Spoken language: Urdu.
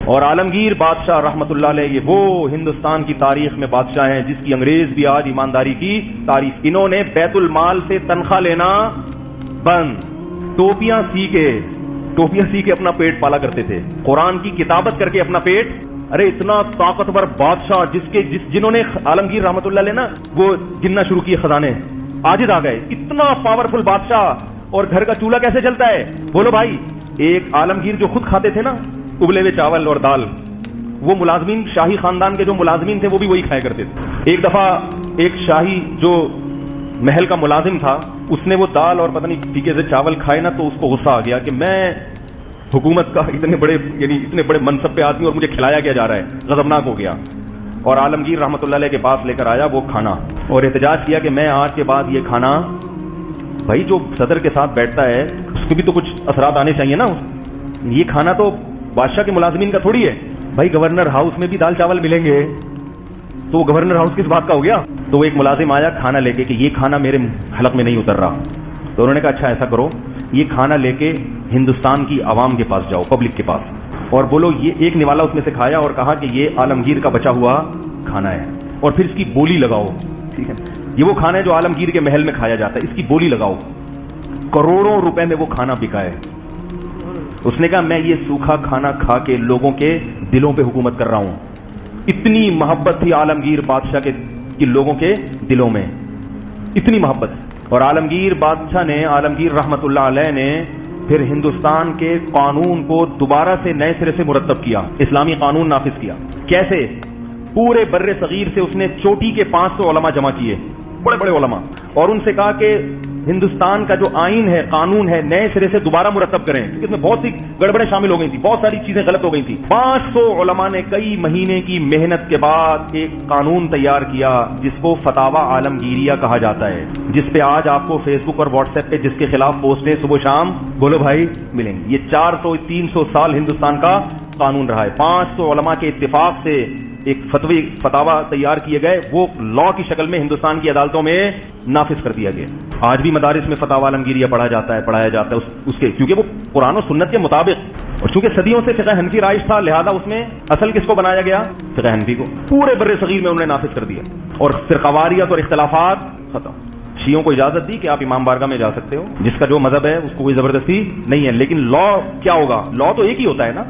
اور عالمگیر بادشاہ رحمت اللہ علیہ یہ وہ ہندوستان کی تاریخ میں بادشاہ ہیں جس کی انگریز بھی آج ایمانداری کی تعریف. انہوں نے بیت المال سے تنخواہ لینا بند، ٹوپیاں سی کے اپنا پیٹ پالا کرتے تھے، قرآن کی کتابت کر کے اپنا پیٹ. ارے اتنا طاقتور بادشاہ جنہوں نے عالمگیر رحمت اللہ علیہ نا وہ گننا شروع کیے خزانے، عاجز آ گئے. اتنا پاورفل بادشاہ، اور گھر کا چولہا کیسے چلتا ہے بولو بھائی. ایک عالمگیر جو خود کھاتے تھے نا ابلے ہوئے چاول اور دال، وہ ملازمین شاہی خاندان کے جو ملازمین تھے وہ بھی وہی کھایا کرتے تھے. ایک دفعہ ایک شاہی جو محل کا ملازم تھا اس نے وہ دال اور پتہ نہیں ٹھیکے سے چاول کھائے نا تو اس کو غصہ آ گیا کہ میں حکومت کا اتنے بڑے منصب پہ آدمی اور مجھے کھلایا کیا جا رہا ہے، غضبناک ہو گیا. اور عالمگیر رحمت اللہ علیہ کے پاس لے کر آیا وہ کھانا اور احتجاج کیا کہ میں آج کے بعد یہ کھانا، بھائی جو صدر کے ساتھ بیٹھتا ہے اس کو بھی تو کچھ اثرات آنے چاہیے نا، یہ کھانا تو بادشاہ کے ملازمین کا تھوڑی ہے. بھائی گورنر ہاؤس میں بھی دال چاول ملیں گے تو گورنر ہاؤس کس بات کا ہو گیا. تو وہ ایک ملازم آیا کھانا لے کے کہ یہ کھانا میرے حلق میں نہیں اتر رہا. تو انہوں نے کہا اچھا ایسا کرو، یہ کھانا لے کے ہندوستان کی عوام کے پاس جاؤ، پبلک کے پاس، اور بولو یہ ایک نوالا اس میں سے کھایا اور کہا کہ یہ عالمگیر کا بچا ہوا کھانا ہے، اور پھر اس کی بولی لگاؤ. ٹھیک ہے، یہ وہ کھانا ہے جو عالمگیر کے محل میں کھایا جاتا ہے، اس کی بولی لگاؤ. کروڑوں روپے میں وہ کھانا بکا ہے. اس نے کہا میں یہ سوکھا کھانا کھا کے لوگوں کے دلوں پہ حکومت کر رہا ہوں. اتنی محبت تھی عالمگیر بادشاہ کے لوگوں کے دلوں میں، اتنی محبت. اور عالمگیر بادشاہ نے، عالمگیر رحمت اللہ علیہ نے پھر ہندوستان کے قانون کو دوبارہ سے نئے سرے سے مرتب کیا، اسلامی قانون نافذ کیا. کیسے؟ پورے بر صغیر سے اس نے چوٹی کے 500 علماء جمع کیے، بڑے بڑے علماء، اور ان سے کہا کہ ہندوستان کا جو آئین ہے، قانون ہے، نئے سرے سے دوبارہ مرتب کریں، کیونکہ اس میں بہت سی گڑبڑیں شامل ہو گئی تھی، بہت ساری چیزیں غلط ہو گئی تھی. 500 علماء نے کئی مہینے کی محنت کے بعد ایک قانون تیار کیا جس کو فتاوی عالمگیریہ کہا جاتا ہے، جس پہ آج آپ کو فیس بک اور واٹس ایپ پہ جس کے خلاف پوسٹیں صبح شام بولو بھائی ملیں گی. یہ 400-300 سال ہندوستان کا قانون رہا ہے. 500 علماء کے اتفاق سے ایک فتاوی تیار کیے گئے، وہ لا کی شکل میں ہندوستان کی عدالتوں میں نافذ کر دیا گیا. آج بھی مدارس میں فتاوی عالمگیریہ پڑھایا جاتا ہے اس کے، کیونکہ وہ قرآن و سنت کے مطابق، اور چونکہ صدیوں سے فقہ حنفی رائج تھا لہذا اس میں اصل کس کو بنایا گیا؟ فقہ حنفی کو. پورے بر صغیر میں انہوں نے نافذ کر دیا اور فرقواریت اور اختلافات ختم. شیعوں کو اجازت دی کہ آپ امام بارگاہ میں جا سکتے ہو، جس کا جو مذہب ہے اس کو کوئی زبردستی نہیں ہے، لیکن لا کیا ہوگا؟ لا تو ایک ہی ہوتا ہے نا.